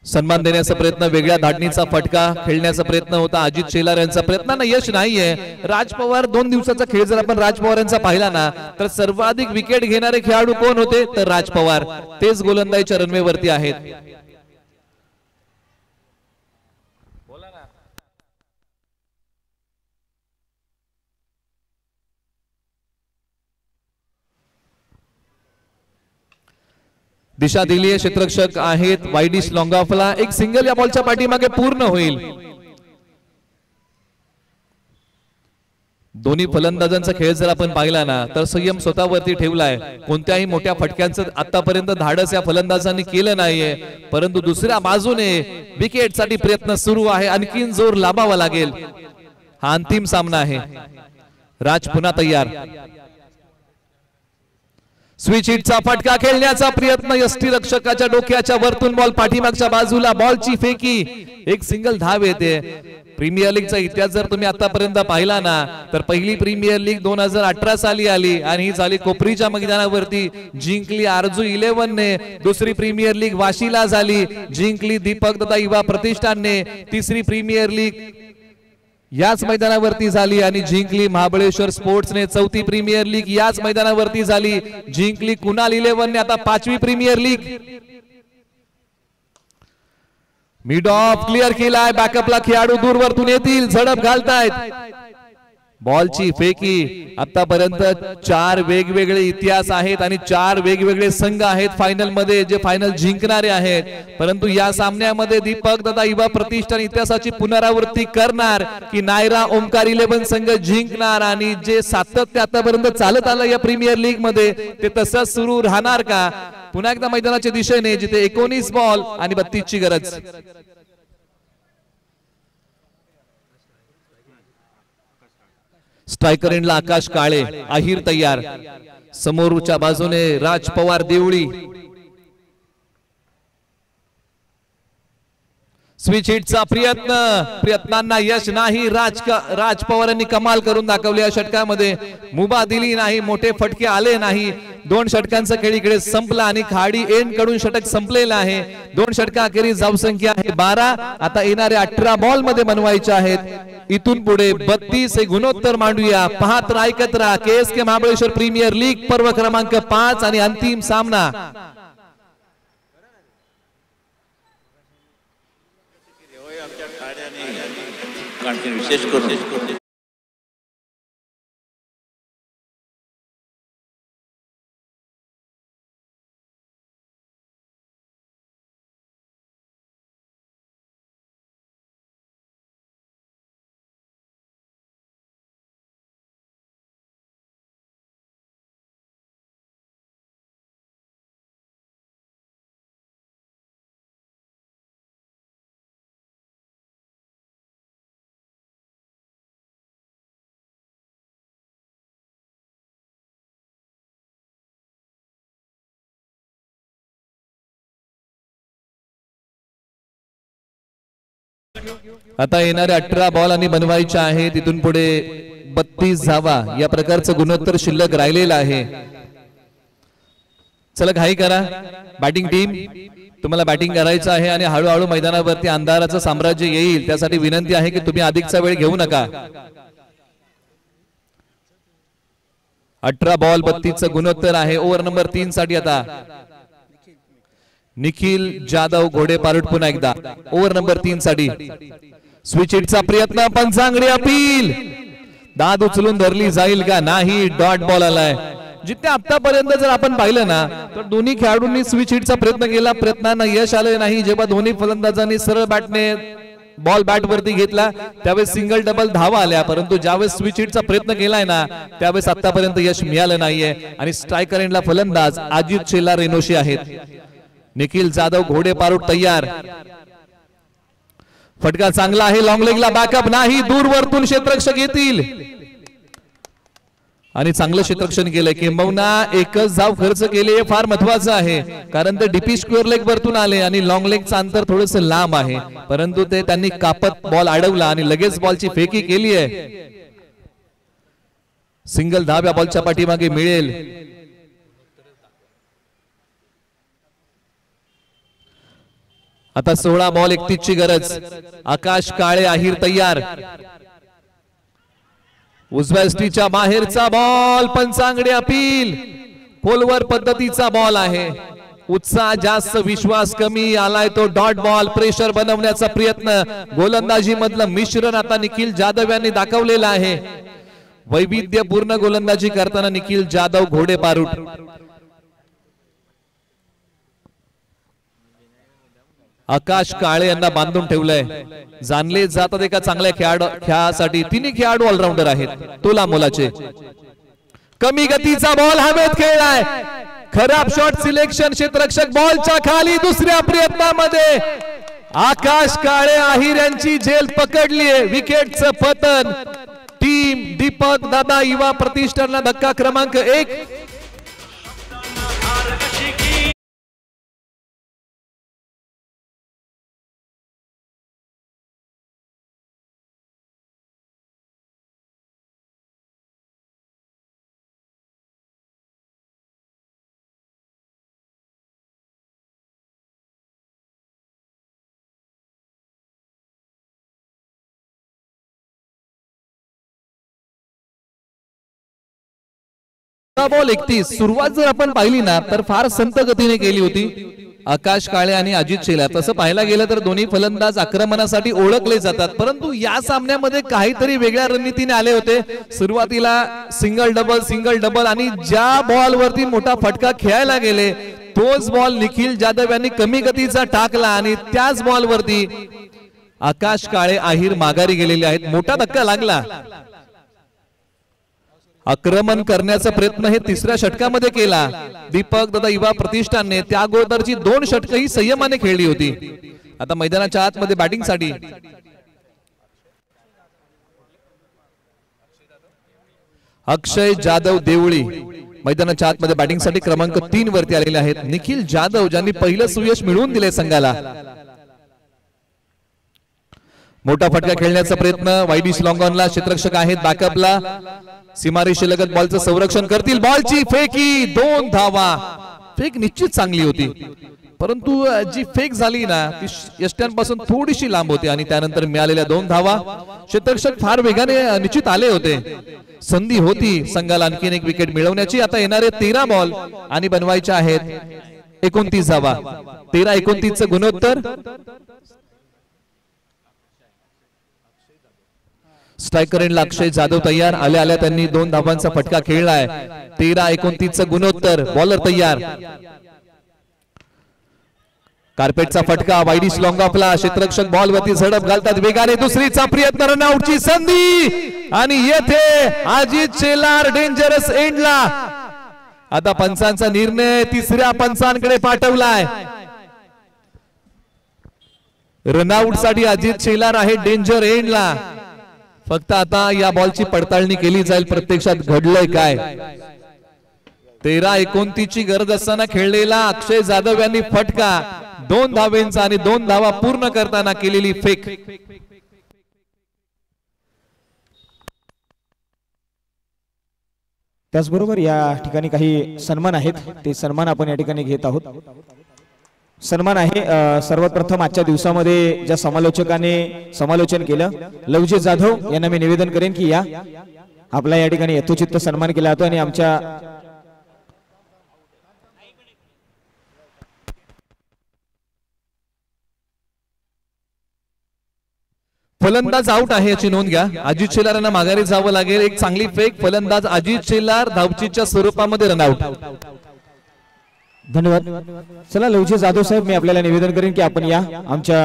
सन्मान देण्याचा प्रयत्न, वेगळ्या धाडणीचा फटका खेळण्याचा प्रयत्न होता. अजित शेलार यांचा प्रयत्नांना यश नाहीये. राज पवार 2 दिवसाचा खेळ जर आपण राज पवार यांचा पाहिला ना, तर सर्वाधिक विकेट घेणारे खेळाडू कोण होते तर राज पवार. तेच गोलंदाजीच्या रनवेवरती आहेत. दिशा दिली आहे. क्षेत्ररक्षक आहेत वाईडिश लॉंगॉफला. एक सिंगल या बॉलच्या पाठीमागे पूर्ण होईल. दोन्ही फलंदाजांचा खेळ जर आपण पाहिला ना, तर संयम स्वतःवरती ठेवलाय. कोणत्याही मोठ्या फटक्यांचं आतापर्यंत धाडस या फलंदाजांनी केलं नाहीये, परंतु दुसऱ्या बाजूने विकेटसाठी प्रयत्न सुरू आहे. आणखीन जोर लाभावा लागेल. हा अंतिम सामना आहे. राज पुन्हा तयार. स्विच हिटचा फटका खेळण्याचा प्रयत्न. यष्टीरक्षकाच्या डोक्याच्या वरतून बॉल पाठीमागच्या बाजूला. बॉलची फेकी. एक सिंगल धाव येते. प्रीमियर लीगचा इतिहास जर तुम्ही आतापर्यंत पाहिला ना, तर पहिली प्रीमियर लीग 2018 साली आली आणि ही झाली कोपरीच्या मैदानावरती, जिंकली आरजू 11 ने. दुसरी प्रीमियर लीग वाशीला झाली, जिंकली दीपक दत्ता युवा प्रतिष्ठानने. तिसरी प्रीमियर लीग याच मैदानावरती झाली आणि जिंकली महाबळेश्वर स्पोर्ट्सने. चौथी प्रीमियर लीग याच मैदानावरती झाली, जिंकली कुणाल 11 ने. आता 5वी premier league. Mid off clear केलाय. बॅकअपला खेळाडू दूरवरतून येतील, झडप घालतायत. बॉलची फेकी. आतापर्यंत 4 वेगवेगळे इतिहास आहेत आणि 4 वेगवेगळे संघ आहेत फायनल मध्ये, जे फायनल जिंकणारे आहेत. परंतु या सामन्यामध्ये दीपक दादा युवा प्रतिष्ठान इतिहासाची पुनरावृत्ती करणार की नायरा ओमकार 11 संघ जिंकणार, आणि जे सातत्य आतापर्यंत चालत आलं या प्रीमियर लीग मध्ये ते तसंच सुरू राहणार का? पुन्हा एकदा मैदानाच्या दिशेने, जिथे 19 बॉल आणि 32 ची गरज. स्ट्रायकर एंडला आकाश काळे. अहिर तयार. समोरच्या बाजूने राज पवार देवळी. स्विच हिटचा प्रयत्न. प्रयत्नांना यश नाही. राज पवारांनी कमाल करून दाखवली या षटकामध्ये. मुभा दिली नाही, मोठे फटके आले नाही. 2 षटकांचा खेळ इकडे संपला आणि खाडी एंड कडून षटक संपलेला आहे. 2 षटकाखेरीज धावसंख्या आहे 12. आता येणारे 18 बॉल मध्ये बनवायचे आहेत. इथून पुढे 32 हे गुणोत्तर मांडूया. पाहत राहा, ऐकत राहा. KSK महाबळेश्वर प्रीमियर लीग पर्व क्रमांक 5 आणि अंतिम सामना. विशेष करून आता येणारे 18 बॉल आणि बनवायचे आहे. तिथून पुढे 32 धावा या प्रकारचं गुणोत्तर शिल्लक राहिलेलं आहे. चला घाई करा. बॅटिंग टीम, तुम्हाला बॅटिंग करायचं आहे आणि हळूहळू मैदानावरती अंधाराचं साम्राज्य येईल. त्यासाठी विनंती आहे की तुम्ही अधिकचा वेळ घेऊ नका. 18 बॉल 32 गुणोत्तर आहे. ओव्हर नंबर 3 साठी आता निखिल जाधव घोडे पारुट पुन्हा एकदा ओव्हर नंबर 3 साठी. स्विच हिटचा प्रयत्न. पंचांगडी अपील. दाद उचलून धरली जाईल का? नाही. डॉट बॉल आलाय. जिथे आतापर्यंत जर आपण पाहिलं ना, तर दोन्ही खेळाडूंनी स्विच हिटचा प्रयत्न केला. प्रयत्नांना यश आले नाही. जेव्हा दोन्ही फलंदाजांनी सरळ बॅटने बॉल बॅट वरती घेतला त्यावेळेस सिंगल डबल धावा आल्या, परंतु ज्यावेळेस स्विच हिटचा प्रयत्न केलाय ना त्यावेळेस आतापर्यंत यश मिळालं नाहीये आणि स्ट्रायकर एंडला फलंदाज अजित शेलार रेनोशी आहेत. निखिल जाधव घोडे पारूड तयार. फटका चांगला आहे, लॉंग लेगला बॅकअप नाही, दूर वरतून क्षेत्ररक्षक येतील आणि चांगलं क्षेत्ररक्षण केलंय. किंबहुना एकच धाव खर्च केली हे फार महत्वाचं आहे, कारण ते डीपी स्क्वेअर लेग वरतून आले आणि लॉंग लेगचं अंतर थोडस लांब आहे, परंतु ते त्यांनी कापत बॉल अडवला आणि लगेच बॉलची फेकी केली आहे. सिंगल धाव या बॉलच्या पाठीमागे मिळेल. आता 16 बॉल 31 ची गरज. आकाश काळे आहिर तयार. उजव्या स्टीच्या बाहेरचा बॉल, पंचांगडे अपील. खोलवर पद्धतीचा बॉल आहे. उत्साह जास्त, विश्वास कमी. आलाय तो डॉट बॉल. प्रेशर बनवण्याचा प्रयत्न गोलंदाजी मधलं मिश्रण आता निखिल जाधव यांनी दाखवलेलं आहे. वैविध्यपूर्ण गोलंदाजी करताना निखिल जाधव घोडे पारूड. आकाश काळे यांना बांधून ठेवलंय. जाणले जातात एका चांगल्या खेळासाठी. तिन्ही खेळाडू ऑलराऊंडर आहेत, तोला मोलाचे. कमी गतीचा बॉल हवेत खेळलाय. खराब शॉट सिलेक्शन. क्षेत्ररक्षक बॉलच्या खाली. दुसऱ्या प्रयत्नामध्ये आकाश काळे आहिर यांची झेल पकडलीये. विकेटचं पतन. टीम दीपक दादा युवा प्रतिष्ठानला धक्का क्रमांक 1. बॉल 31. सुरुवात जर आपण पाहिली ना तर फार संत गतीने केली होती आकाश काळे आणि अजित शेलार. तसं पाहायला गेलं तर दोन्ही फलंदाज आक्रमणासाठी ओळखले जातात, परंतु या सामन्यामध्ये काहीतरी वेगळ्या रणनीतीने आले होते. सुरुवातीला सिंगल डबल आणि ज्या बॉल वरती मोठा फटका खेळायला गेले तोच बॉल निखिल जाधव यांनी कमी गतीचा टाकला आणि त्याच बॉल वरती आकाश काळे आहिर माघारी गेलेले आहेत. मोठा धक्का लागला. आक्रमण करण्याचा प्रयत्न हे तिसऱ्या षटकामध्ये केला दीपक दादा युवा प्रतिष्ठानने. त्या अगोदरची 2 षटक ही संयमाने खेळली होती. आता मैदानाच्या आतमध्ये बॅटिंगसाठी अक्षय जाधव देवळी मैदानाच्या आतमध्ये बॅटिंगसाठी क्रमांक 3 वरती आलेले आहेत. निखिल जाधव ज्यांनी पहिलं सुयश मिळवून दिले संघाला. मोठा फटका खेळण्याचा प्रयत्न. Widish long ऑनला. क्षेत्ररक्षक आहेत बॅकअपला. सीमारेषे लगत बॉलचं संरक्षण करतील. बॉलची फेकी. 2 धावा. फेक निश्चित चांगली होती, परंतु जी फेक झाली ना ती यष्ट्यांपासून थोडीशी लांब होती आणि त्यानंतर मिळालेल्या 2 धावा. क्षेत्ररक्षक फार वेगाने निश्चित आले होते. संधी होती संघाला आणखीन एक विकेट मिळवण्याची. आता येणारे 13 बॉल आणि बनवायचे आहेत 29 धावा. 13-29 चं गुणोत्तर. स्ट्रायकर एंडला अक्षय जाधव तयार. आल्या त्यांनी 2 धावांचा फटका खेळलाय. 13-29 चं गुणोत्तर. बॉलर तयार. कार्पेटचा फटका. वाईडिश लॉंग ऑफला. क्षेत्ररक्षक बॉल वरती झडप घालतात वेगाने. दुसरीचा प्रयत्न. रनआउटची संधी आणि येथे अजित शेलार डेंजरस एंडला. आता पंचांचा निर्णय तिसऱ्या पंचांकडे पाठवलाय. रनआउट साठी अजित शेलार आहे डेंजर एंडला. फक्त आता या बॉलची पडताळणी केली जाईल प्रत्यक्षात घडलंय काय. 13-29 ची गरज असताना खेळलेला अक्षय जाधव यांनी फटका. 2 धावेंचा आणि 2 धावा पूर्ण करताना केलेली फेक. त्याचबरोबर या ठिकाणी काही सन्मान आहेत, ते सन्मान आपण या ठिकाणी घेत आहोत. सन्मान आहे सर्वात प्रथम आजच्या दिवसामध्ये ज्या समालोचकाने समालोचन केलं लवजी जाधव यांना मी निवेदन करेन की या आपला या ठिकाणी यथोचित सन्मान केला जातो आणि आमच्या फलंदाज आउट आहे याची नोंद घ्या. अजित शेलार यांना माघारी जावं लागेल. एक चांगली फेक. फलंदाज अजित शेलार धावचीच्या स्वरूपामध्ये रनआउट. धन्यवाद. चला लवजी जाधव साहेब मी आपल्याला निवेदन करेन की आपण या आमच्या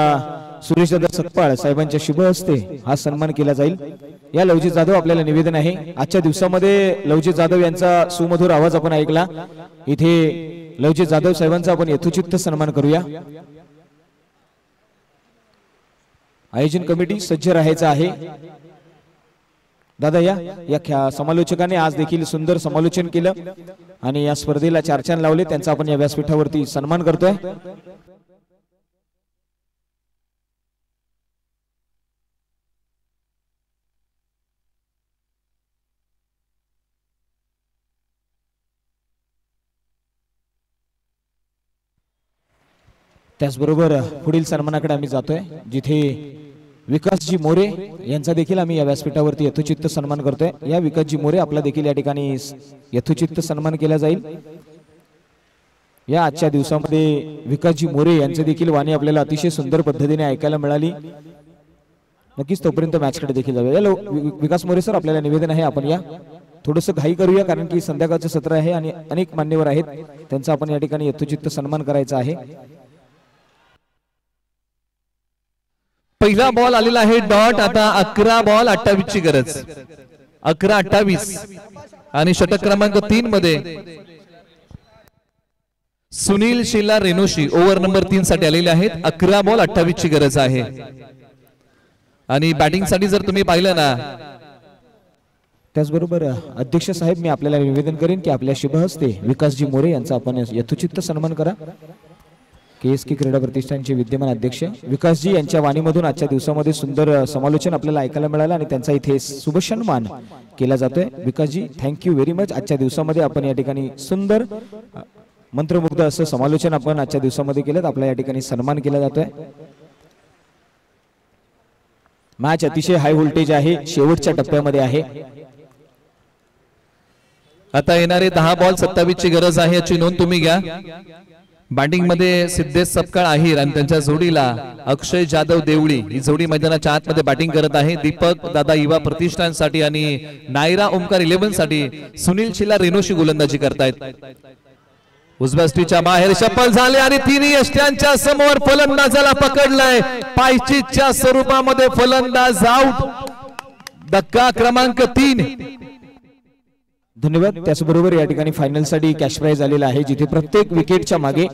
सुरेश दादा सकपाळ साहेबांच्या शुभ हस्ते हा सन्मान केला जाईल। या लवजी जाधव आपल्याला निवेदन आहे, आजच्या दिवसामध्ये लवजी जाधव यांचा सुमधुर आवाज आपण ऐकला, इथे लवजी जाधव साहेबांचा आपण यथोचित सन्मान करूया। आयोजन कमिटी सज्ज राहायचं आहे। दादा या समालोचकाने आज देखील सुंदर समालोचन केलं आणि या स्पर्धेला चार लावले, त्यांचा आपण या व्यासपीठावरती सन्मान करतोय। त्याचबरोबर पुढील सन्मानाकडे आम्ही जातोय, जिथे विकासजी मोरे यांचा देखील आम्ही या व्यासपीठावरती यथोचित सन्मान करतोय। या विकासजी मोरे आपला देखील या ठिकाणी यथोचित सन्मान केला जाईल। या आजच्या दिवसामध्ये विकासजी मोरे यांचे देखील वाणी आपल्याला अतिशय सुंदर पद्धतीने ऐकायला मिळाली। नक्कीच तोपर्यंत मॅचकडे देखील जाऊया। विकास मोरे सर, आपल्याला निवेदन आहे, आपण या थोडंसं घाई करूया, कारण की संध्याकाळचं सत्र आहे आणि अनेक मान्यवर आहेत, त्यांचा आपण या ठिकाणी यथोचित सन्मान करायचा आहे। पहिला बॉल आलेला आहे डॉट। आता 11 बॉल 28 ची गरज, 11-28 आणि षटक क्रमांक 3 मध्ये सुनील शिला रेनोशी ओव्हर नंबर 3 साठी आलेले आहेत। 11 बॉल 28 ची गरज आहे आणि बॅटिंग साठी जर तुम्ही पाहिलं ना, त्याचबरोबर अध्यक्ष साहेब, मी आपल्याला निवेदन करेन की आपल्या शुभ हस्ते विकासजी मोरे यांचा आपण यथोचित सन्मान करा। KSK क्रीडा प्रतिष्ठानचे विद्यमान अध्यक्ष विकासजी यांच्या वाणीमधून आजच्या दिवसामध्ये सुंदर समालोचन आपल्याला ऐकायला मिळालं आणि त्यांचा इथे शुभ सन्मान केला जातोय। विकासजी, थँक्यू व्हेरी मच। आजच्या दिवसामध्ये आपण या ठिकाणी सुंदर मंत्रमुग्ध असं समालोचन आपण आजच्या दिवसामध्ये केलं, आपला या ठिकाणी सन्मान केला जातोय। मॅच अतिशय हाय व्होल्टेज आहे, शेवटच्या टप्प्यामध्ये आहे। आता येणारे 10 बॉल 27 ची गरज आहे, याची नोंद तुम्ही घ्या। बॅटिंग मध्ये सिद्धेश सपकाळ आहिर आणि त्यांच्या जोडीला अक्षय जाधव देवळी ही जोडी मैदानाच्या आतमध्ये बॅटिंग करत आहे। दीपक दादा युवा प्रतिष्ठानसाठी आणि नायरा ओमकार 11 साठी सुनील शिला रेनोशी गोलंदाजी करतायत। उजव्या स्टीच्या बाहेर शपल झाले आणि तिन्ही यष्ट्यांच्या समोर फलंदाजाला पकडलंय, पायचीच्या स्वरूपामध्ये फलंदाज आउट। धक्का क्रमांक 3। धन्यवाद। त्याचबरोबर या ठिकाणी फायनल साठी कॅश प्राइज आलेला आहे, जिथे प्रत्येक विकेटच्या मागे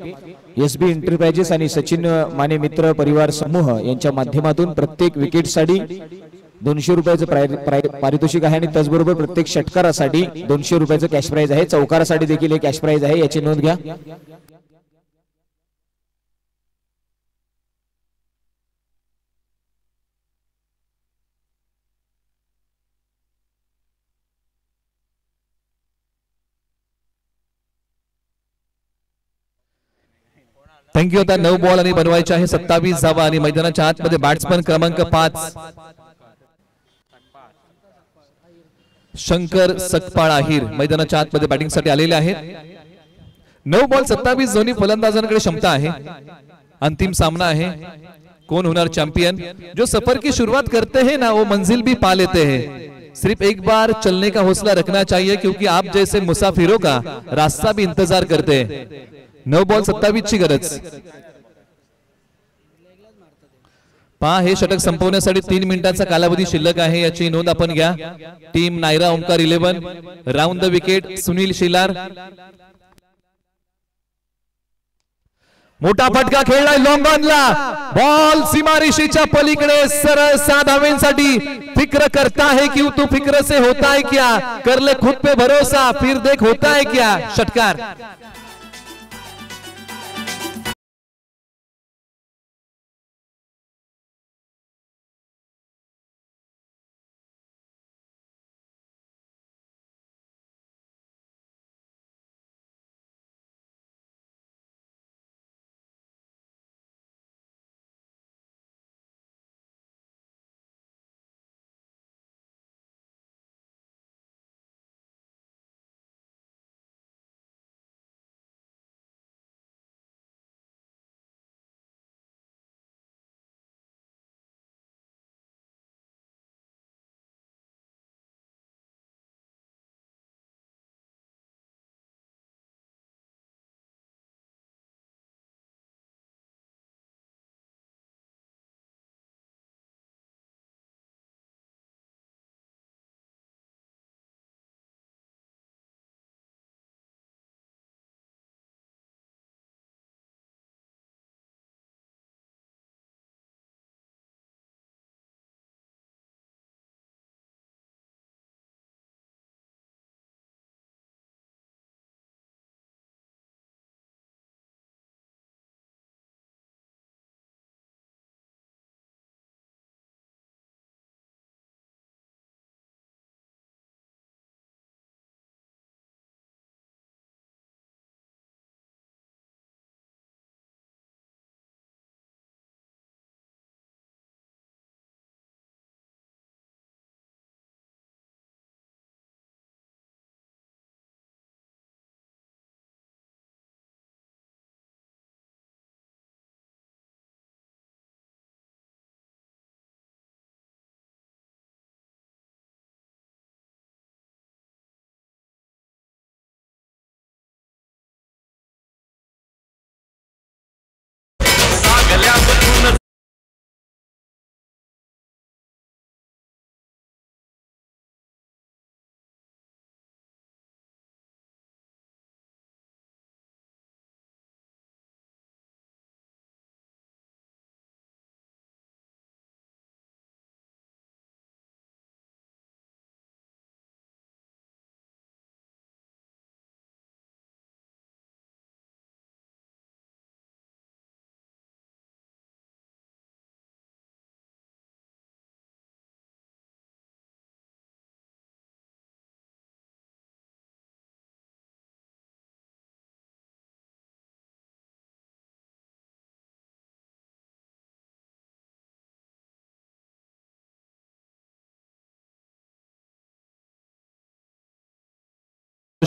SB एंटरप्राइजेस आणि सचिन माने मित्र परिवार समूह यांच्या माध्यमातून प्रत्येक विकेटसाठी 200 रुपयाचं पारितोषिक आहे आणि त्याचबरोबर प्रत्येक षटकारासाठी 200 रुपयाचं कॅश प्राइज आहे। चौकारासाठी देखील हे कॅश प्राइज आहे, याची नोंद घ्या। थँक्यू। आता 9 बॉल आणि बनवायचे आहे 27 धावा आणि मैदानाच्या आतमध्ये बॅट्समन क्रमांक 5 शंकर सकपाळ आहिर मैदानाच्या आतमध्ये बॅटिंग साठी आलेले आहेत। 9 बॉल 27 दोन्ही फलंदाजांकडे क्षमता आहे। अंतिम सामना आहे, कौन होणार चैंपियन। जो सफर की शुरुआत करते हैं ना वो मंजिल भी पा लेते हैं, सिर्फ एक बार चलने का हौसला रखना चाहिए, क्योंकि आप जैसे मुसाफिरों का रास्ता भी इंतजार करते हैं। 9 बॉल 27 ची गरज। पहा, हे षटक संपवण्यासाठी 3 मिनिटांचा कालावधी शिल्लक आहे, याची नोंद आपण घ्या। Team Naira Omkar 11 round the wicket Sunil Shilar. मोठा फटका खेळलाय लॉंग ऑनला, बॉल सीमारेषेच्या पलीकडे सरळ 7 धावेंसाठी। फिक्र करता है कि तू फिक्र से होता है क्या, कर ले खुद पे भरोसा फिर देख होता है क्या। षटकार।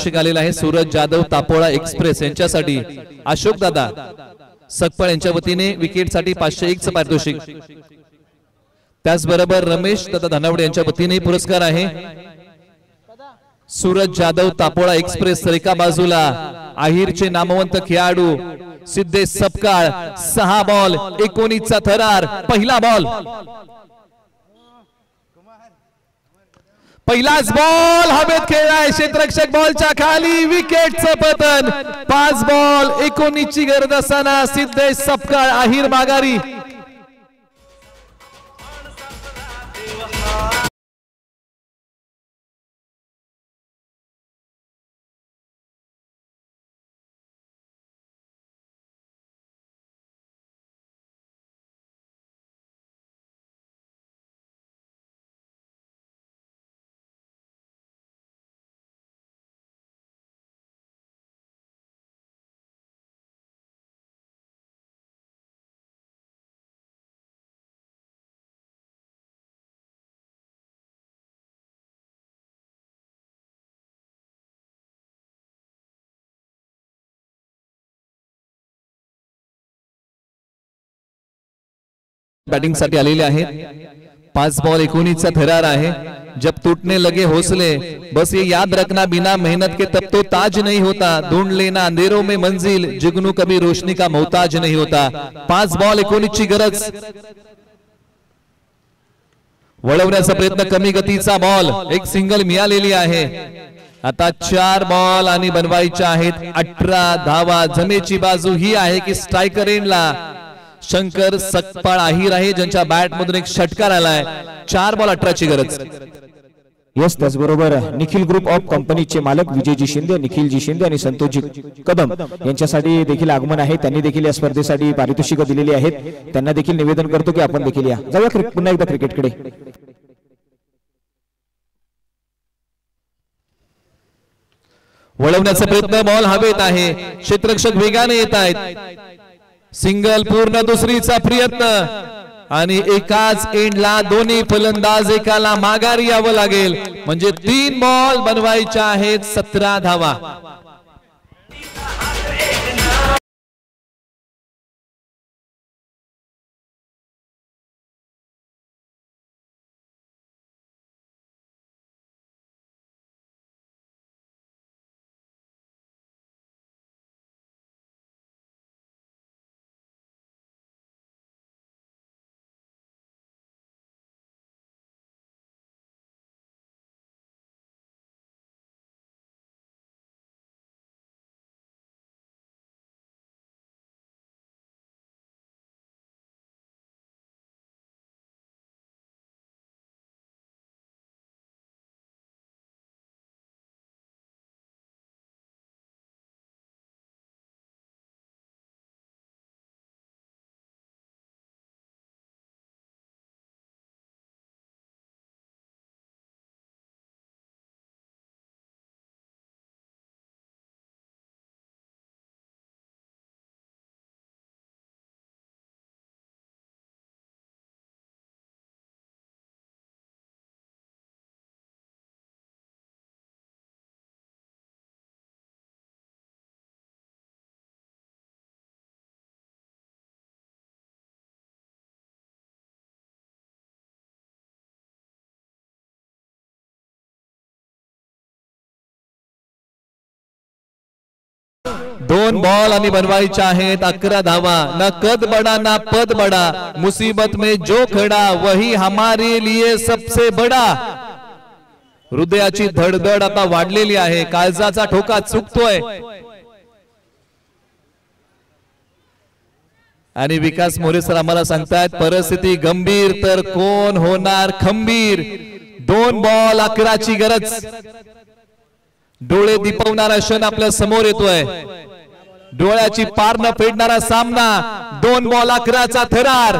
पारितोषिक आलेलं आहे सूरज जाधव तापोळा एक्सप्रेस यांच्यासाठी अशोक दादा सकपाळ यांच्या वतीने विकेटसाठी 501 पारितोषिक। त्याचबरोबर रमेश दादा धनावडे यांच्या वतीने पुरस्कार आहे। सूरज जाधव तापोळा एक्सप्रेस तर एका बाजूला आहिरचे नामवंत खेळाडू सिद्धेश सपकाळ 6 बॉल 19चा थरार। पहिला बॉल पहिलाच बॉल हवेत खेळलाय क्षेत्ररक्षक बॉलच्या खाली विकेटचं पतन। 5 बॉल 19ची गरज असताना सिद्धेश सपकाळ आहिर माघारी। बैटिंग साठी आलेले आहेत। 5 बॉल 19चा थरार आहे। जब टूटने लगे हौसले बस ये याद रखना बिना मेहनत के तब तो ताज नहीं होता, ढूंढ लेना अंधेरों में मंजिल जुगनू कभी रोशनी का मोहताज नहीं होता। 5 बॉल 19ची गरज। वळवण्याचा प्रयत्न कमी गतीचा बॉल एक सिंगल मिळालेली आहे। आता 4 बॉल आणि बनवायच्या आहेत 18 धावा। जमेची बाजू ही आहे की स्ट्रायकर एंडला शंकर सकपाळ आहिर आहे ज्यांच्या बॅट मधून एक षटकार आलाय। 4 बॉल 18ची गरज। यस त्याचबरोबर निखिल ग्रुप ऑफ कंपनीचे मालक विजयजी शिंदे, निखिलजी शिंदे आणि संतोषजी कदम यांच्यासाठी देखील आगमन आहे। त्यांनी देखील या स्पर्धेसाठी पारितोषिक दिलेली आहेत। त्यांना देखील निवेदन करतो की आपण देखील या जाऊया पुन्हा एकदा क्रिकेटकडे। वळवण्याचा प्रयत्न बॉल हवेत आहे। क्षेत्ररक्षक वेगाने येत आहेत। सिंगल पूर्ण दुसरीचा प्रयत्न आणि एकाच एंडला दोन्ही फलंदाज एकाला माघारी यावं लागेल म्हणजे 3 बॉल बनवायच्या आहेत 17 धावा। दोन बॉल आणि बनवायच्या आहेत 11 धावा। ना कद बड़ा ना पद बड़ा, मुसीबत में जो खड़ा वही हमारे लिए सबसे बड़ा। हृदयाची धडधड आता वाढलेली आहे, काळजाचा ठोका चुकतोय आणि विकास मोरे सर आम्हाला सांगतात परिस्थिती गंभीर तर कोण होणार खंबीर। 2 बॉल 11ची गरज। डोळे दिपवणारा क्षण आपल्या समोर येतोय, डोळ्याची पार न फेडणारा सामना। 2 बॉल 11चा थरार।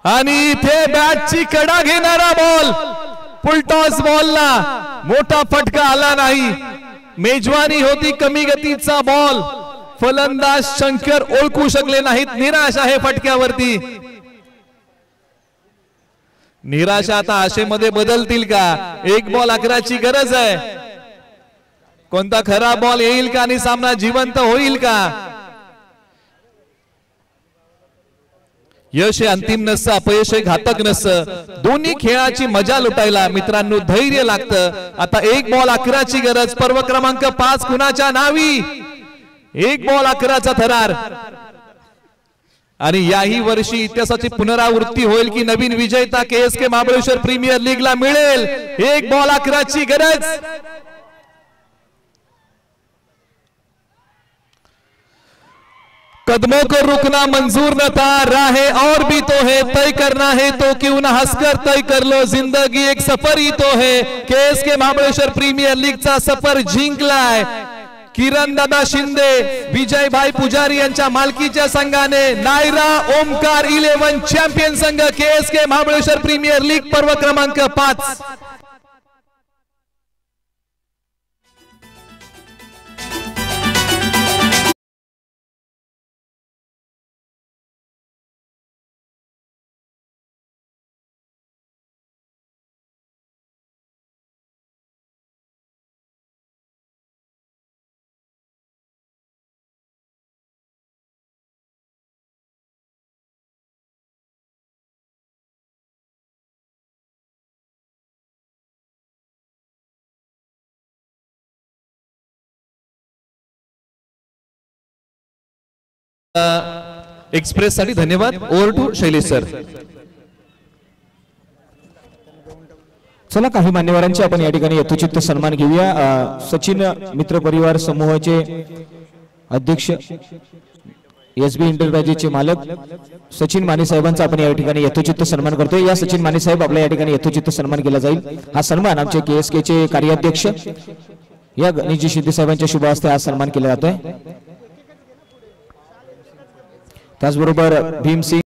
आणि इथे बॅटची कडा घेणारा बॉल, फुलटॉस बॉलला मोठा फटका आला नाही। मेजवानी होती कमी गतीचा बॉल, फलंदाज शंकर ओळखू शकले नाहीत, निराश आहे फटक्यावरती। निराशा आता आशेमध्ये बदलतील का? 1 बॉल 11ची गरज आहे. कोणता खरा बॉल येईल का आणि सामना जिवंत होईल का? यश हे अंतिम नसतं, अपयश हे घातक नसतं. दोन्ही खेळाची मजा लुटायला मित्रांनो धैर्य लागतं. आता 1 बॉल 11ची गरज. पर्व क्रमांक 5 कुणाच्या नावी? 1 बॉल 11चा थरार. आणि याही वर्षी इतिहासाची पुनरावृत्ती होईल की नवीन विजेता KSK महाबळेश्वर प्रीमियर लीगला मिळेल. 1 बॉल 11ची गरज. कदमों को रुकना मंजूर न था, राहें और भी तो है, तय करना है तो क्यों ना हंसकर तय कर लो, जिंदगी एक सफर ही तो है. KSK महाबळेश्वर प्रीमियर लीगचा सफर जिंकलाय किरण दादा शिंदे, विजयभाई पुजारी यांच्या मालकीच्या संघाने. नायरा ओमकार 11 चॅम्पियन संघ KSK महाबळेश्वर प्रीमियर लीग पर्व क्रमांक 5. एक्सप्रेस साठी धन्यवाद. Over to Shailesh sir. चला काही मान्यवरांचे आपण या ठिकाणी यथोचित सन्मान घेऊया. सचिन मित्र परिवार समूहाचे अध्यक्ष, SB एंटरप्राइजेसचे मालक सचिन माने साहेबांचा आपण या ठिकाणी यथोचित सन्मान करतोय. या सचिन माने साहेब आपल्या या ठिकाणी यथोचित सन्मान केला जाईल. हा सन्मान आमचे KSK चे कार्याध्यक्ष या गणेशजी शिंदे साहेबांच्या शुभ हस्ते हा सन्मान केला जातोय. त्याचबरोबर भीमसिंग